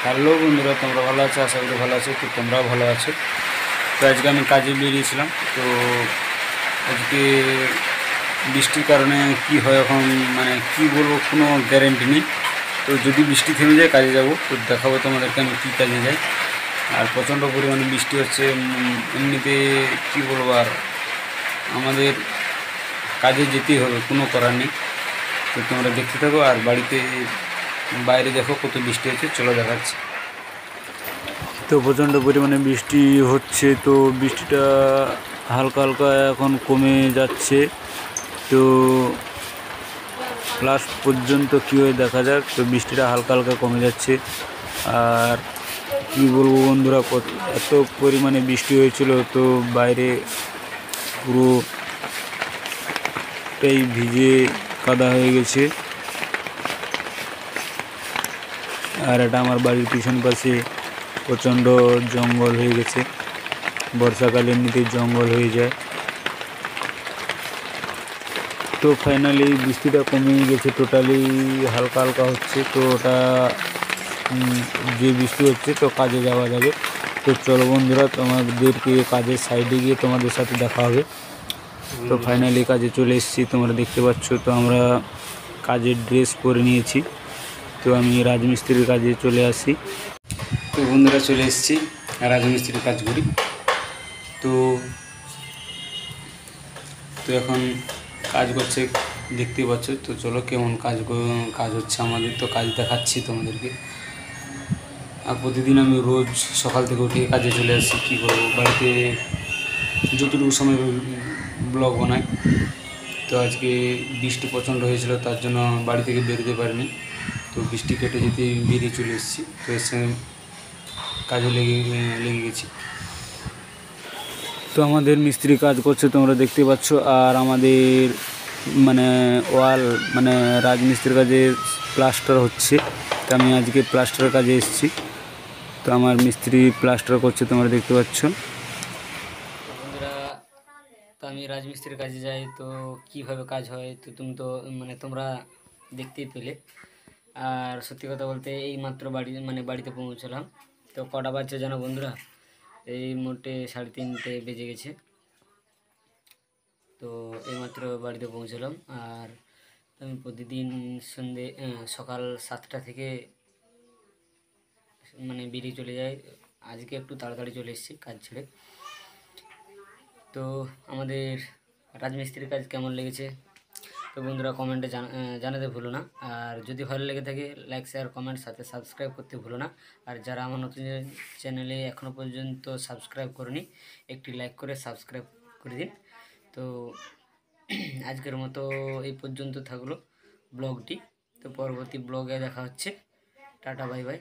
Hello বন্ধুরা, তোমরা ভালো আছো? আশা করি ভালো আছো। তো তোমরাও ভালো আছো। তো আজকে আমি কাজে বেরিয়েছিলাম। তো আজকে বৃষ্টির কারণে কি হয় এখন, মানে কি বলবো, কোনো গ্যারেন্টি নেই। তো যদি বৃষ্টি থেমে যায় কাজে যাব, তো দেখাবো তোমাদেরকে আমি কী কাজে যাই। আর প্রচণ্ড পরিমাণে বৃষ্টি হচ্ছে, এমনিতে কি বলবো, আর আমাদের কাজে যেতেই হবে, কোনো করার নেই। তো তোমরা দেখতে থাকো, আর বাড়িতে বাইরে দেখো কত বৃষ্টি হচ্ছে, চলো দেখাচ্ছি। তো প্রচণ্ড পরিমাণে বৃষ্টি হচ্ছে, তো বৃষ্টিটা হালকা হালকা এখন কমে যাচ্ছে। তো লাস্ট পর্যন্ত কী হয়ে দেখা যাক। তো বৃষ্টিটা হালকা হালকা কমে যাচ্ছে। আর কি বলবো বন্ধুরা, এত পরিমাণে বৃষ্টি হয়েছিল, তো বাইরে পুরোটাই ভিজে কাদা হয়ে গেছে। আর এটা আমার বাড়ির পিছন পাশে প্রচণ্ড জঙ্গল হয়ে গেছে। বর্ষাকালে এমনিতেই জঙ্গল হয়ে যায়। তো ফাইনালি বৃষ্টিটা কমে গেছে, টোটালি হালকা হালকা হচ্ছে। তো ওটা যে বৃষ্টি হচ্ছে, তো কাজে যাওয়া যাবে। তো চলো বন্ধুরা, তোমাদেরকে কাজের সাইডে গিয়ে তোমাদের সাথে দেখা হবে। তো ফাইনালি কাজে চলে এসেছি, তোমরা দেখতে পাচ্ছ। তো আমরা কাজের ড্রেস পরে নিয়েছি। তো আমি রাজমিস্ত্রির কাজে চলে আসি। তো বন্ধুরা, চলে এসেছি, রাজমিস্ত্রির কাজ করি। তো তো এখন কাজ করছে, দেখতেই পাচ্ছ। তো চলো কেমন কাজ হচ্ছে আমাদের, তো কাজ দেখাচ্ছি তোমাদেরকে। আর প্রতিদিন আমি রোজ সকাল থেকে উঠে কাজে চলে আসি। কী করবো, বাড়িতে যতটুকু সময় ব্লগ বানাই। তো আজকে বৃষ্টি প্রচণ্ড হয়েছিল, তার জন্য বাড়ি থেকে বেরোতে পারিনি। তো বৃষ্টি কেটে যেতে বেরিয়ে চলে এসেছি। তো এসে কাজে লেগে গেছি। তো আমাদের মিস্ত্রি কাজ করছে, তোমরা দেখতে পাচ্ছ। আর আমাদের ওয়াল, রাজমিস্ত্রির কাজে প্লাস্টার হচ্ছে। তো আমি আজকে প্লাস্টারের কাজে এসেছি। তো আমার মিস্ত্রি প্লাস্টার করছে, তোমরা দেখতে পাচ্ছ। বন্ধুরা, তো আমি রাজমিস্ত্রির কাজে যাই। তো কিভাবে কাজ হয় তো তোমরা দেখতেই পেলে। আর সত্যি কথা বলতে এই মাত্র বাড়িতে পৌঁছলাম। তো কটা বাজছে জানো বন্ধুরা? এই মোটে 3:30 বেজে গেছে। তো এইমাত্র বাড়িতে পৌঁছলাম। আর আমি প্রতিদিন সকাল 7টা থেকে বেরিয়ে চলে যাই। আজকে একটু তাড়াতাড়ি চলে এসেছি কাজ ছেড়ে। তো আমাদের রাজমিস্ত্রির কাজ কেমন লেগেছে তো বন্ধুরা কমেন্টে জানাতে ভুলো না। আর যদি ভালো লেগে থাকে লাইক, শেয়ার, কমেন্ট, সাথে সাবস্ক্রাইব করতে ভুলো না। আর যারা আমার নতুন চ্যানেলে এখনও পর্যন্ত সাবস্ক্রাইব করেনি, একটি লাইক করে সাবস্ক্রাইব করে দিন। তো আজকের মতো এই পর্যন্ত থাকলো ব্লগটি। তো পরবর্তী ব্লগে দেখা হচ্ছে। Tata, bye bye.